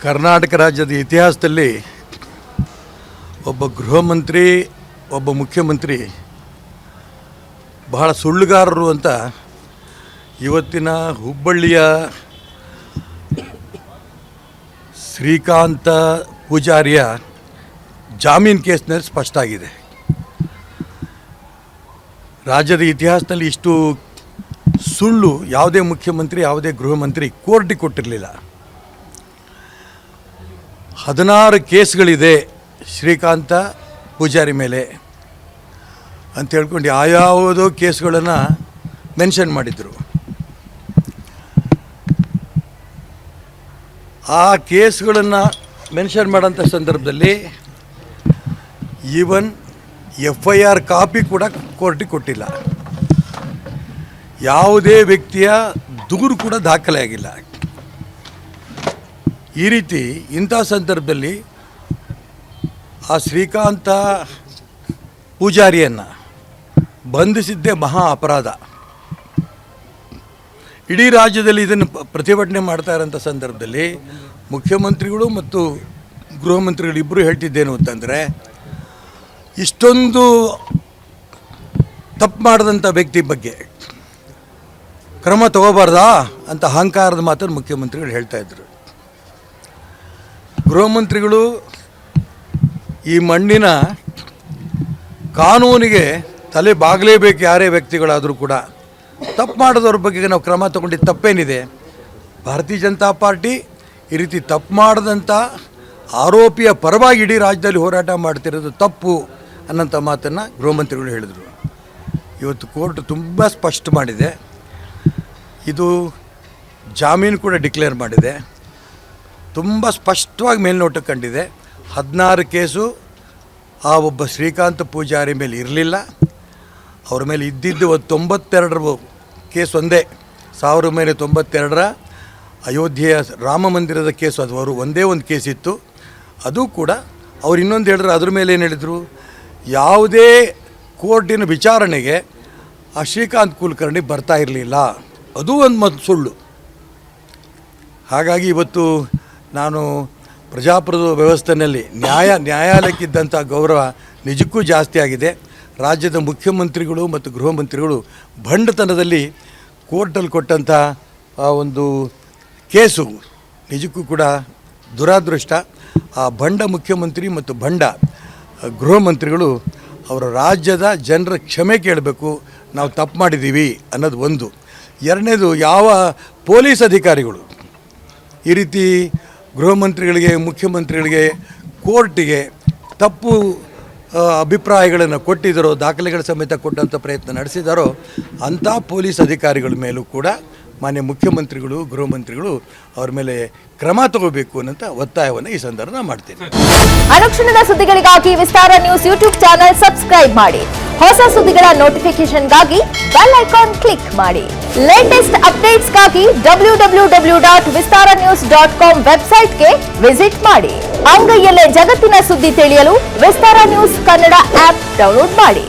ಕರ್ನಾಟಕ ರಾಜ್ಯದ ಇತಿಹಾಸದಲ್ಲಿ ಒಬ್ಬ ಗೃಹ ಮಂತ್ರಿ, ಒಬ್ಬ ಮುಖ್ಯಮಂತ್ರಿ ಬಹಳ ಸುಳ್ಳುಗಾರರು ಅಂತ ಇವತ್ತಿನ ಹುಬ್ಬಳ್ಳಿಯ ಶ್ರೀಕಾಂತ ಪೂಜಾರಿಯ ಜಾಮೀನು ಕೇಸ್ನಲ್ಲಿ ಸ್ಪಷ್ಟ ಆಗಿದೆ. ರಾಜ್ಯದ ಇತಿಹಾಸದಲ್ಲಿ ಇಷ್ಟು ಸುಳ್ಳು ಯಾವುದೇ ಮುಖ್ಯಮಂತ್ರಿ, ಯಾವುದೇ ಗೃಹ ಮಂತ್ರಿ ಕೋರ್ಟಿಗೆ ಕೊಟ್ಟಿರಲಿಲ್ಲ. 16 ಕೇಸ್ಗಳಿದೆ ಶ್ರೀಕಾಂತ ಪೂಜಾರಿ ಮೇಲೆ ಅಂತ ಹೇಳ್ಕೊಂಡು ಯಾವ್ಯಾವುದೋ ಕೇಸ್ಗಳನ್ನು ಮೆನ್ಷನ್ ಮಾಡಿದರು. ಆ ಕೇಸ್ಗಳನ್ನು ಮೆನ್ಷನ್ ಮಾಡೋಂಥ ಸಂದರ್ಭದಲ್ಲಿ ಈವನ್ FIR ಕಾಪಿ ಕೂಡ ಕೋರ್ಟಿಗೆ ಕೊಟ್ಟಿಲ್ಲ. ಯಾವುದೇ ವ್ಯಕ್ತಿಯ ದೂರು ಕೂಡ ದಾಖಲೆ ಆಗಿಲ್ಲ. ಈ ರೀತಿ ಇಂಥ ಸಂದರ್ಭದಲ್ಲಿ ಆ ಶ್ರೀಕಾಂತ ಪೂಜಾರಿಯನ್ನು ಬಂಧಿಸಿದ್ದೇ ಮಹಾ ಅಪರಾಧ. ಇಡೀ ರಾಜ್ಯದಲ್ಲಿ ಇದನ್ನು ಪ್ರತಿಭಟನೆ ಮಾಡ್ತಾ ಇರೋಂಥ ಸಂದರ್ಭದಲ್ಲಿ ಮುಖ್ಯಮಂತ್ರಿಗಳು ಮತ್ತು ಗೃಹ ಮಂತ್ರಿಗಳು ಇಬ್ಬರು ಹೇಳ್ತಿದ್ದೇನು ಅಂತಂದರೆ, ಇಷ್ಟೊಂದು ತಪ್ಪು ಮಾಡಿದಂಥ ವ್ಯಕ್ತಿ ಬಗ್ಗೆ ಕ್ರಮ ತಗೋಬಾರ್ದಾ ಅಂತ ಅಹಂಕಾರದ ಮಾತನ್ನು ಮುಖ್ಯಮಂತ್ರಿಗಳು ಹೇಳ್ತಾಯಿದ್ರು. ಗೃಹ ಮಂತ್ರಿಗಳು ಈ ಮಣ್ಣಿನ ಕಾನೂನಿಗೆ ತಲೆ ಬಾಗಲೇಬೇಕು. ಯಾರೇ ವ್ಯಕ್ತಿಗಳಾದರೂ ಕೂಡ ತಪ್ಪು ಮಾಡೋದ್ರ ಬಗ್ಗೆ ನಾವು ಕ್ರಮ ತಗೊಂಡಿದ್ದು ತಪ್ಪೇನಿದೆ? ಭಾರತೀಯ ಜನತಾ ಪಾರ್ಟಿ ಈ ರೀತಿ ತಪ್ಪು ಮಾಡಿದಂಥ ಆರೋಪಿಯ ಪರವಾಗಿ ಇಡೀ ರಾಜ್ಯದಲ್ಲಿ ಹೋರಾಟ ಮಾಡ್ತಿರೋದು ತಪ್ಪು ಅನ್ನೋಂಥ ಮಾತನ್ನು ಗೃಹ ಮಂತ್ರಿಗಳು ಹೇಳಿದರು. ಇವತ್ತು ಕೋರ್ಟ್ ತುಂಬ ಸ್ಪಷ್ಟ ಮಾಡಿದೆ. ಇದು ಜಾಮೀನು ಕೂಡ ಡಿಕ್ಲೇರ್ ಮಾಡಿದೆ. ತುಂಬ ಸ್ಪಷ್ಟವಾಗಿ ಮೇಲ್ನೋಟಕ್ಕೆ ಕಂಡಿದೆ. 16 ಕೇಸು ಆ ಒಬ್ಬ ಶ್ರೀಕಾಂತ ಪೂಜಾರಿ ಮೇಲೆ ಇರಲಿಲ್ಲ. ಅವ್ರ ಮೇಲೆ ಇದ್ದಿದ್ದು 92 ಕೇಸ್ ಒಂದೇ. 1992ರ ಅಯೋಧ್ಯೆಯ ರಾಮ ಮಂದಿರದ ಕೇಸು, ಅದು ಅವರು ಒಂದೇ ಒಂದು ಕೇಸ್ ಇತ್ತು. ಅದು ಕೂಡ ಅವ್ರು ಇನ್ನೊಂದು ಹೇಳಿದ್ರು. ಅದ್ರ ಮೇಲೆ ಏನು ಹೇಳಿದರು, ಯಾವುದೇ ಕೋರ್ಟಿನ ವಿಚಾರಣೆಗೆ ಆ ಶ್ರೀಕಾಂತ್ ಕುಲಕರ್ಣಿ ಬರ್ತಾ ಇರಲಿಲ್ಲ. ಅದು ಒಂದು ಸುಳ್ಳು. ಹಾಗಾಗಿ ಇವತ್ತು ನಾನು ಪ್ರಜಾಪ್ರಭುತ್ವ ವ್ಯವಸ್ಥೆಯಲ್ಲಿ ನ್ಯಾಯಾಲಯಕ್ಕಿದ್ದಂಥ ಗೌರವ ನಿಜಕ್ಕೂ ಜಾಸ್ತಿ ಆಗಿದೆ. ರಾಜ್ಯದ ಮುಖ್ಯಮಂತ್ರಿಗಳು ಮತ್ತು ಗೃಹ ಮಂತ್ರಿಗಳು ಭಂಡತನದಲ್ಲಿ ಕೋರ್ಟಲ್ಲಿ ಕೊಟ್ಟಂಥ ಒಂದು ಕೇಸು ನಿಜಕ್ಕೂ ಕೂಡ ದುರಾದೃಷ್ಟ. ಆ ಭಂಡ ಮುಖ್ಯಮಂತ್ರಿ ಮತ್ತು ಭಂಡ ಗೃಹ ಮಂತ್ರಿಗಳು ಅವರ ರಾಜ್ಯದ ಜನರ ಕ್ಷಮೆ ಕೇಳಬೇಕು. ನಾವು ತಪ್ಪು ಮಾಡಿದ್ದೀವಿ ಅನ್ನೋದು ಒಂದು. ಎರಡನೇದು, ಯಾವ ಪೊಲೀಸ್ ಅಧಿಕಾರಿಗಳು ಈ ರೀತಿ ಗೃಹ ಮಂತ್ರಿಗಳಿಗೆ, ಮುಖ್ಯಮಂತ್ರಿಗಳಿಗೆ, ಕೋರ್ಟಿಗೆ ತಪ್ಪು ಅಭಿಪ್ರಾಯಗಳನ್ನು ಕೊಟ್ಟಿದ್ದಾರೋ, ದಾಖಲೆಗಳ ಸಮೇತ ಕೊಟ್ಟಂಥ ಪ್ರಯತ್ನ ನಡೆಸಿದಾರೋ ಅಂಥ ಪೊಲೀಸ್ ಅಧಿಕಾರಿಗಳ ಮೇಲೂ ಕೂಡ ಮಾನ್ಯ ಮುಖ್ಯಮಂತ್ರಿಗಳು, ಗೃಹ ಮಂತ್ರಿಗಳು ಅವ್ರ ಮೇಲೆ ಕ್ರಮ ತಗೋಬೇಕು ಅನ್ನೋಂಥ ಒತ್ತಾಯವನ್ನು ಈ ಸಂದರ್ಭ ಮಾಡ್ತೀನಿ. ಅನುಕ್ಷಣದ ಸುದ್ದಿಗಳಿಗಾಗಿ ವಿಸ್ತಾರ ನ್ಯೂಸ್ ಯೂಟ್ಯೂಬ್ ಚಾನೆಲ್ ಸಬ್ಸ್ಕ್ರೈಬ್ ಮಾಡಿ. ಹೊಸ ಸುದ್ದಿಗಳ ನೋಟಿಫಿಕೇಶನ್ಗಾಗಿ ಬೆಲ್ ಐಕಾನ್ ಕ್ಲಿಕ್ ಮಾಡಿ. ಲೇಟೆಸ್ಟ್ ಅಪ್ಡೇಟ್ಸ್ಗಾಗಿ www.vistaranews.com ವೆಬ್ಸೈಟ್ಗೆ ವಿಸಿಟ್ ಮಾಡಿ. ಅಂಗೈಯಲ್ಲೇ ಜಗತ್ತಿನ ಸುದ್ದಿ ತಿಳಿಯಲು ವಿಸ್ತಾರ ನ್ಯೂಸ್ ಕನ್ನಡ ಆಪ್ ಡೌನ್ಲೋಡ್ ಮಾಡಿ.